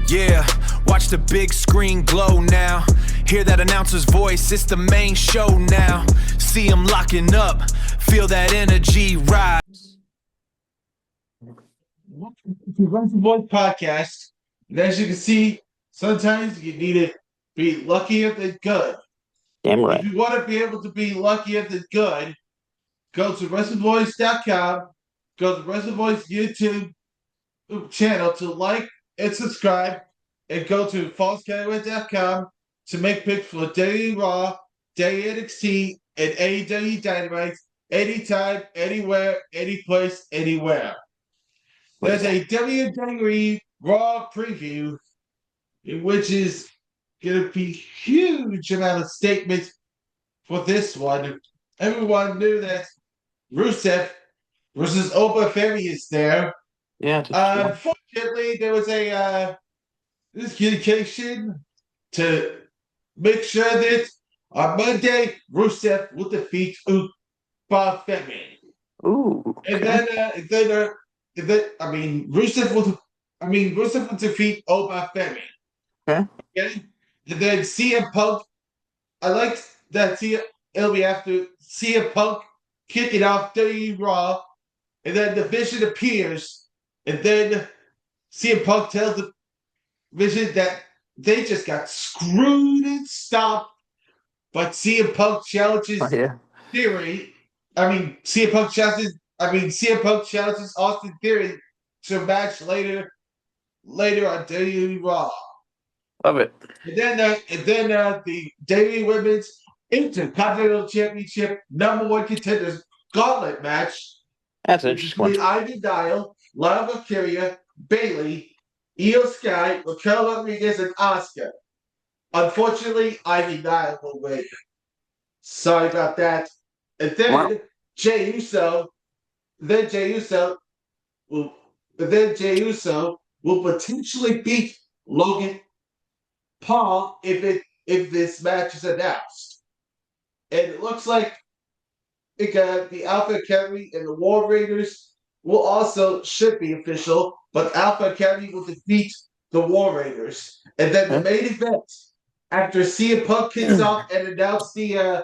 Yeah, watch the big screen glow now. Hear that announcer's voice, it's the main show now. See him locking up, feel that energy rise. To WrestleVoice podcast, and as you can see, sometimes you need to be luckier than good. Damn right. If you want to be able to be luckier than good, go to WrestleVoice.com, go to WrestleVoice YouTube channel to like and subscribe, and go to FallsCataway.com to make picks for WWE Raw, WWE NXT, and AEW Dynamite anytime, anywhere, anyplace, anywhere. There's a WWE Raw preview, which is going to be huge amount of statements for this one. Everyone knew that Rusev versus Oba Femi is there. Yeah. Unfortunately, there was a miscommunication to make sure that on Monday, Rusev will defeat Oba Femi. Ooh. Okay. And then Rusev will defeat Oba Femi. Okay. And then CM Punk, I liked that it'll be after CM Punk kicking off WWE Raw, and then the Vision appears, and then CM Punk tells the Vision that they just got screwed and stopped, but CM Punk challenges Theory. CM Punk challenges Austin Theory to a match later on WWE Raw. Love it. And then the WWE Women's Intercontinental Championship #1 contenders gauntlet match. That's an interesting one. Ivy Dial, Lana Valkyria, Bayley, Io Sky, Raquel Rodriguez, and Asuka. Unfortunately, Ivy Dial will win. Sorry about that. And then Jey Uso will potentially beat Logan Paul if this match is announced. And it looks like the Alpha Academy and the War Raiders should be official, but Alpha Academy will defeat the War Raiders. And then the main event, after CM Punk kicks off and announced the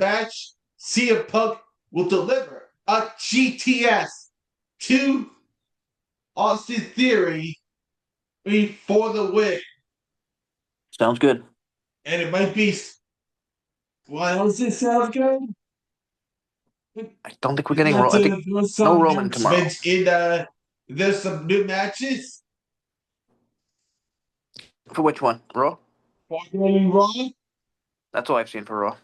match, CM Punk will deliver a GTS to Austin Theory for the win. Sounds good. And it might be. Why does it sound good? I don't think we're getting Roman. No Roman tomorrow. There's some new matches. For which one? Raw? For Raw. That's all I've seen for Raw.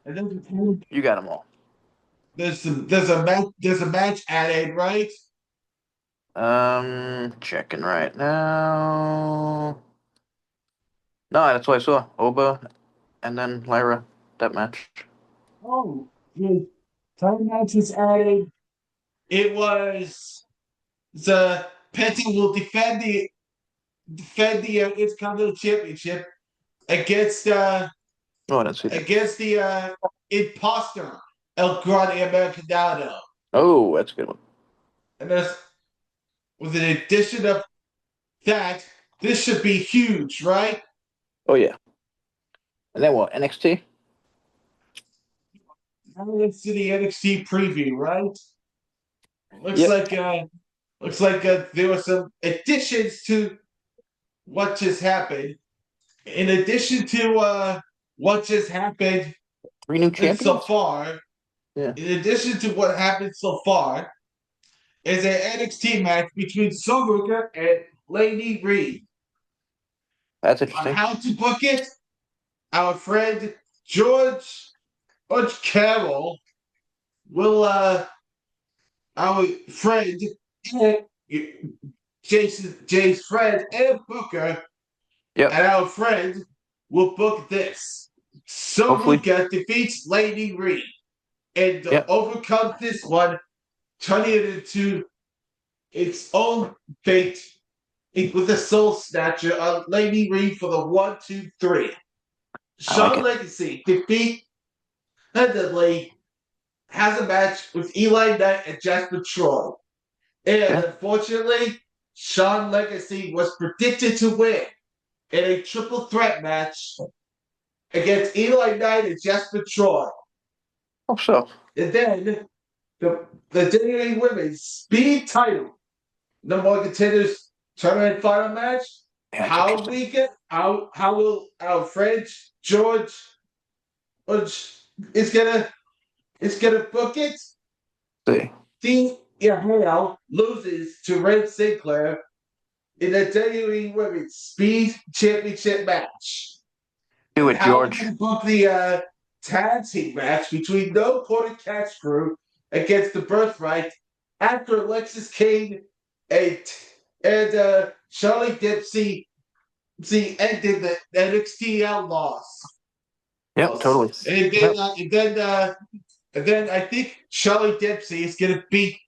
And then You got them all. There's a match added, right? Checking right now. No, that's what I saw. Oba and then Lyra, that match. Oh, the time match is added. It was the Penta will defend the Intercontinental Championship against the imposter El Grande Americano. Oh, that's a good one. And with an addition of that, this should be huge, right? Oh yeah. And then what? NXT? Now let's do the NXT preview, right? Looks like there were some additions to what just happened. In addition to what just happened 3 new champions so far. Yeah. In addition to what happened so far, is an NXT match between Soruka and Lady Reed. That's interesting. On how to book it, our friend George Carroll will our friend Jay's friend and Booker, and our friend will book this. Soruka defeats Lady Reed and overcomes this one, turning it into its own fate with the Soul Snatcher on Lady Reed for the 1, 2, 3. Shawn Legacy defeat Headley has a match with Eli Knight and Jasper Troy. And Okay. unfortunately, Shawn Legacy was predicted to win in a triple threat match against Eli Knight and Jasper Troy. Oh, so. And then the WWE Women's Speed title, number one contenders tournament final match. Yeah, that's interesting. How will our friend George is gonna book it? See. Dean Hale loses to Red Sinclair in the WWE Women's Speed Championship match. Do And it, how we George. can book the tag team match between No Quarter Catch Crew against the Birthright after Alexis Kane and Charlie Dempsey ended the NXT Outlaws. Yep, totally. And Yep. then I think Charlie Dempsey is gonna beat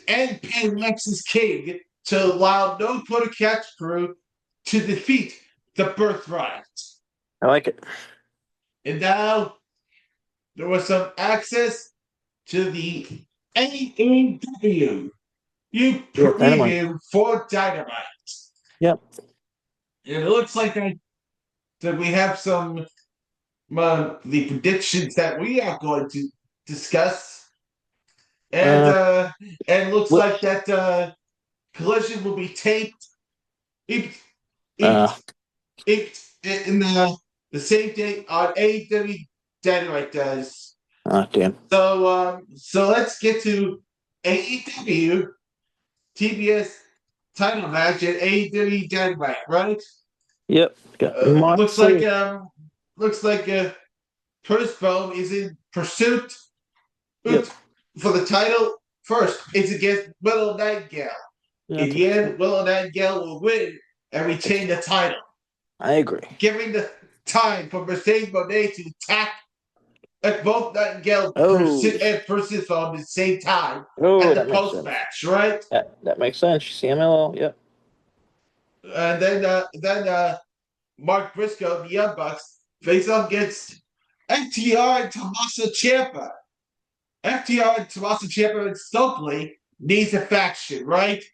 and pin Alexis King to allow No Quarter Catch Crew to defeat the Birthright. I like it. And now there was some access to the AEW Dynamite. preview for Dynamite. Yep. And it looks like that we have some the predictions that we are going to discuss. And looks What? like that Collision will be taped in the same day on AEW Dynamite does. Damn. So let's get to AEW TBS title match at AEW Dynamite, right? Yep. Got Looks like Curtis Bone is in pursuit Yep. for the title. First, it's against Willow Nightingale. Yeah, In the end, Willow Nightingale will win and retain the title, I agree. giving the time for Mercedes Moné to attack both Nightingale and Persephone at the same time at the That makes post sense. match, right? That makes sense. CMLL. Yep. And then Mark Briscoe, the Young Bucks, face off against FTR and Tommaso Ciampa. FTR and Tommaso Ciampa and Stokely needs a faction, right?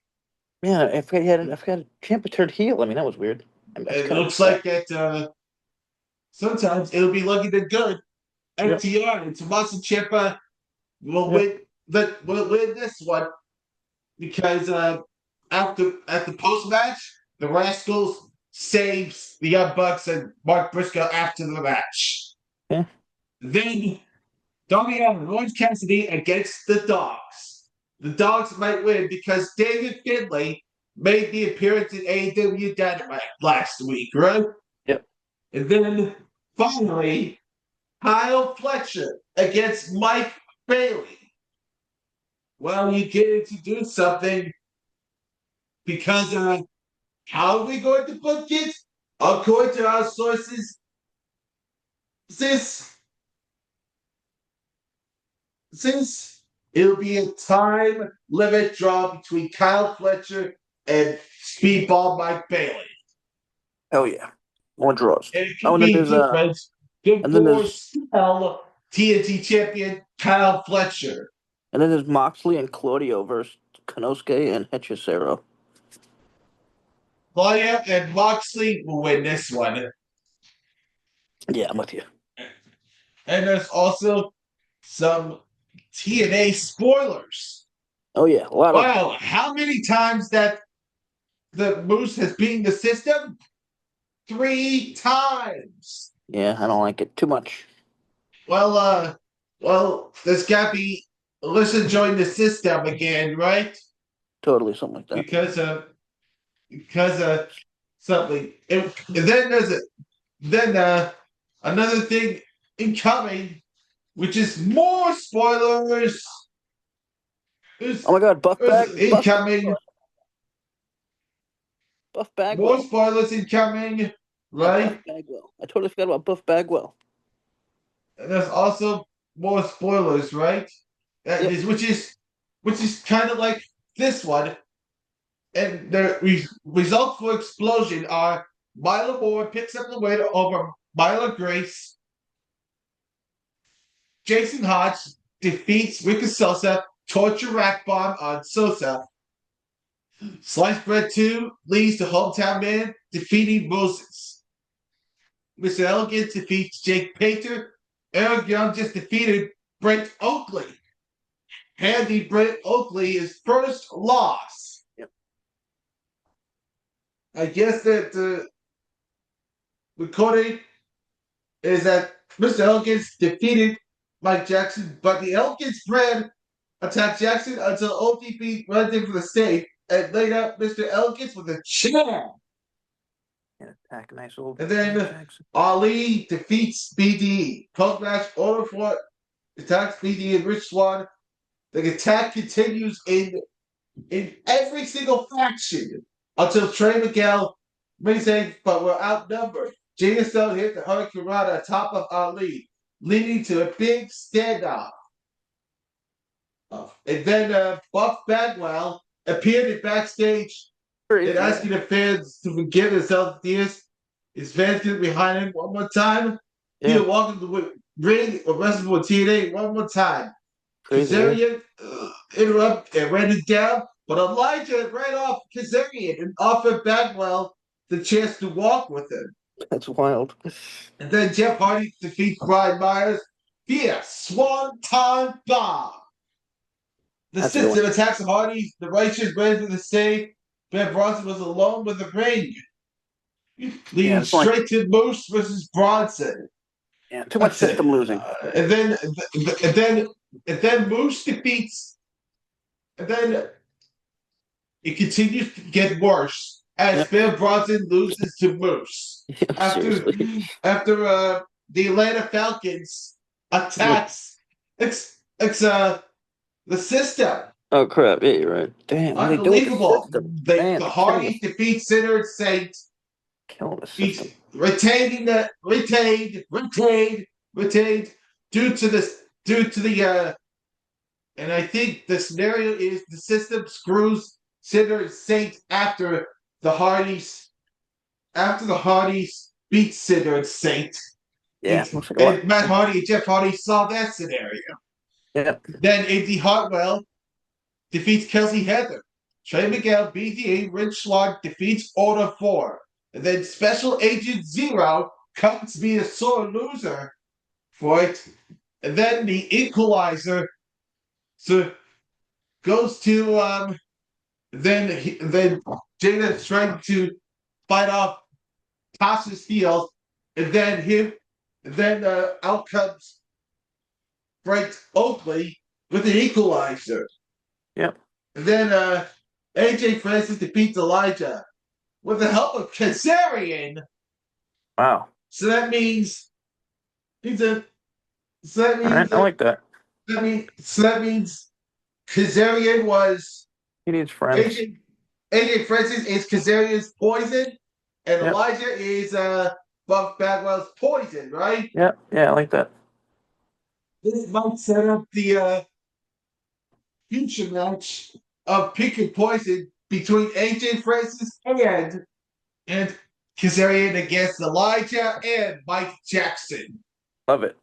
Yeah, I forgot Ciampa turned heel. I mean, that was weird. It looks like that sometimes it'll be lucky than good. FTR and Tommaso Ciampa will win this one because at the post match, the Rascals saves the Young Bucks and Mark Briscoe after the match. Yeah. Then Darby Allin and Orange Cassidy against the Dogs. The Dogs might win because David Finlay made the appearance in AEW Dynamite last week, right? Yep. And then finally, Kyle Fletcher against Mike Bailey. Well, you get to do something because how are we going to book it? According to our sources, since it'll be a time limit draw between Kyle Fletcher and Speedball Mike Bailey. Oh yeah, more draws. And it could be different before Cell TNT champion Kyle Fletcher. And then there's Moxley and Claudio versus Konosuke and Hechicero. Claudia and Moxley will win this one. Yeah, I'm with you. And there's also some TNA spoilers. Oh yeah, a lot of. Wow, how many times that the Moose has beaten the system? 3 times. Yeah, I don't like it too much. Well, there's got to be Alyssa join the system again, right? Totally, something like that. Because of something. And then another thing incoming, which is more spoilers. Oh my God, Buff incoming. Buff Bagwell. More spoilers incoming, right? Buff Bagwell. I totally forgot about Buff Bagwell. And there's also more spoilers, right? Which is kind of like this one. And the results for Explosion are Mila Moore picks up the win over Mila Grace. Jason Hodge defeats Ricky Sosa torture rack bomb on Sosa. Sliced Bread 2 leads to Hometown Man defeating Moses. Mr. Elegance defeats Jake Painter. Eric Young just defeated Brent Oakley, handing Brent Oakley his first loss. Yep. I guess that the recording is that Mr. Elegance defeated Mike Jackson, but the Elegance brand attacked Jackson until ODB runs in for the save and laid out Mr. Elegance with a chair. Attack, nice old. And then Jackson. Ali defeats BD. Post-match order for attacks BD and Rich Swann. The attack continues in every single faction until Trey Miguel saying, but we're outnumbered. Jada Stone hit the Hurricane Rana atop of Ali, leading to a big standoff. And then Buff Bagwell appeared at backstage and asking the fans to forgive themselves. His fans get behind him one more time. Yeah. He'll walk into the ring or wrestle with TNA one more time. Kazarian interrupted and ran it down, but Elijah ran off Kazarian and offered Bagwell the chance to walk with him. That's wild. And then Jeff Hardy defeats Brian Myers via Swanton Bomb. The system attacks Hardy. The Righteous ran to the save. Ben Bronson was alone with the ring, leading straight to Moose versus Bronson. Yeah, too much system losing. And then Moose defeats. And then it continues to get worse as Ben Bronson loses to Moose after the Atlanta Falcons attacks the system. Oh crap! Yeah, you're right. Damn, unbelievable. The Hardys defeat Sinner and Saint. Killing the system. Retained due to the and I think the scenario is the system screws Sinner and Saint after the Hardys beat Sinner and Saint. Yeah, and Matt Hardy and Jeff Hardy saw that scenario. Yeah. Then A.D. Hartwell defeats Kelsey Heather. Trey Miguel, BDA, Rich Swann defeats Order 4. And then Special Agent Zero comes to be a sore loser for it. And then the Equalizer goes to then Jada's trying to fight off Tasha's heels, and then out comes Brent Oakley with an Equalizer. Yep. And then AJ Francis defeats Elijah with the help of Kazarian. Wow. So that means all right, I like that. That means Kazarian was He needs friends. AJ Francis is Kazarian's poison, and Elijah is Buff Bagwell's poison, right? Yeah, I like that. This might set up the future match of Pick and Poison between AJ Francis and Kazarian against Elijah and Mike Jackson. Love it.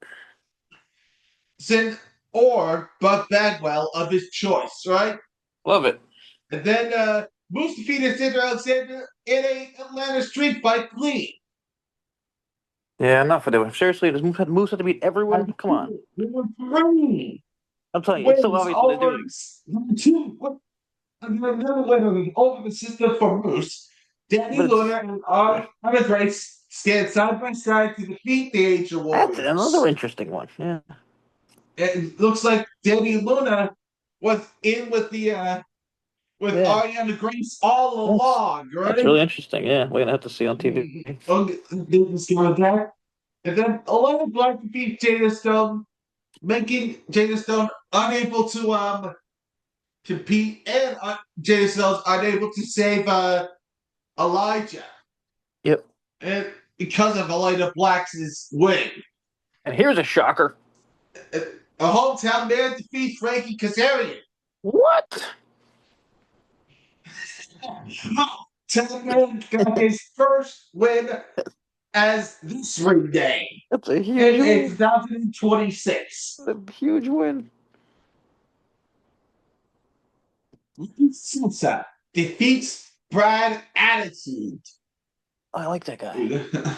Or Buff Bagwell of his choice, right? Love it. And then Moose defeated Cedric Alexander in a Atlanta street fight clean. Yeah, enough of it. Seriously, does Moose have to beat everyone? Come on. I'm telling you, it's so obvious what they're doing. Another winner over the system for Moose. Danny Luna and Andre Grace stand side by side to defeat the Angel Warriors. That's another interesting one. Yeah. It looks like Danny Luna was in with Ariana Grace all along, right? That's really interesting. Yeah, we're gonna have to see on TV. And then 11 Black defeat Jada Stone, making Jada Stone unable to compete, and Jada Stone's unable to save Elijah. Yep. And because of Elena Black's win. And here's a shocker. A hometown man defeats Frankie Kazarian. What? Hometown man got his first win as this ring day. That's a huge in 2026. A huge win. Sosa defeats Brad Attitude. I like that guy.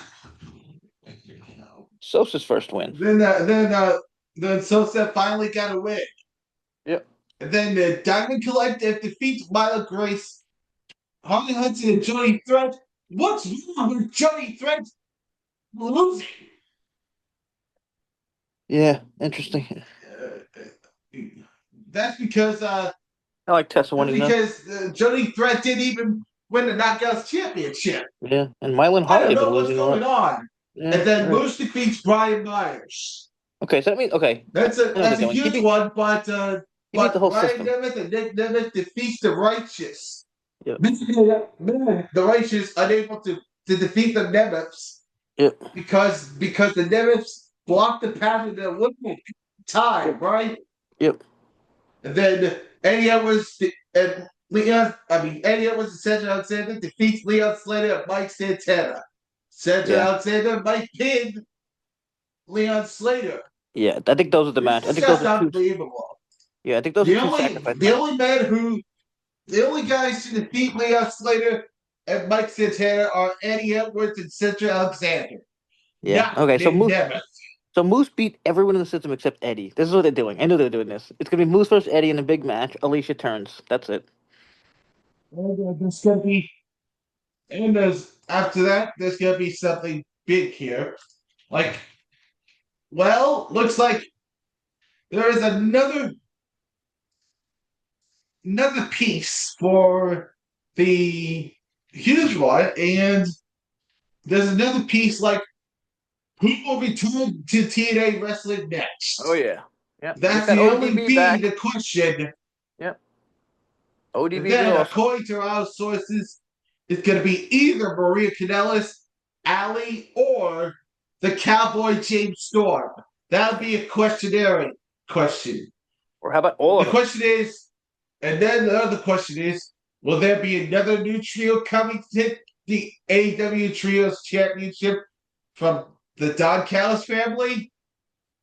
Sosa's first win. Then Sosa finally got a win. Yep. And then the Diamond Collective defeats Mila Grace, Holly Hudson, and Jody Threat. What's wrong with Jody Threat losing? Yeah, interesting. That's because I like Tessa winning though. because Jody Threat didn't even win the Knockouts Championship. Yeah, and Mylan I Holly don't been know what's losing a lot. going on. Yeah, And then right. Moose defeats Brian Myers. Okay, so that means That's a huge one, but the whole Ryan system. Nemeth and Nick Nemeth defeats the Righteous. Yep. The Righteous unable to defeat the Nemeths. Yep. Because the Nemeths blocked the path of the Olympic time, right? Yep. And then Eddie Edwards and Eddie Edwards and Cedric Alexander defeats Leon Slater and Mike Santana. Cedric Alexander and Mike pinned Leon Slater. Yeah, I think those are the match. I think those are unbelievable. Yeah, I think those are two sacrifice The only guys to defeat Leon Slater and Mike Santana are Eddie Edwards and Cedric Alexander. Yeah. Okay, so Moose beat everyone in the system except Eddie. This is what they're doing. I know they're doing this. It's gonna be Moose versus Eddie in a big match. Alicia turns. That's it. There's gonna be, and after that, there's gonna be something big here. Looks like there is another piece for the huge one, and there's another piece who will return to TNA wrestling next. Oh yeah, yeah. That's the only being the question. Yep. ODB. And then, according to our sources, it's going to be either Maria Kanellis, Allie, or the Cowboy James Storm. That'll be a questionnaire question. Or how about all of them? The question is, and then the other question is, will there be another new trio coming to the AEW Trios Championship from the Don Callis family?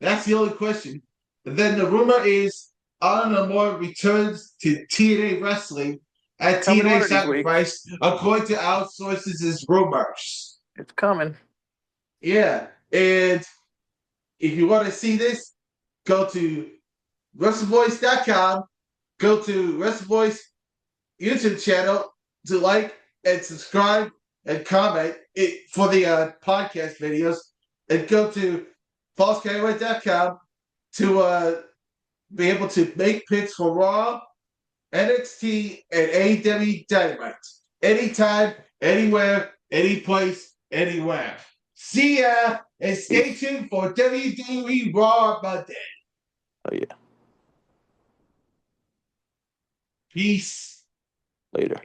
That's the only question. And then the rumor is Honor No More returns to TNA Wrestling at TNA Sacrifice, according to our sources, is rumors. It's coming. Yeah. And if you want to see this, go to WrestleVoice.com, go to WrestleVoice YouTube channel to like and subscribe and comment for the podcast videos, and go to FalseCanWay.com to be able to make picks for Raw, NXT, and AEW Dynamite. Anytime, anywhere, any place, anywhere. See ya, and stay tuned for WWE Raw Monday. Oh yeah. Peace. Later.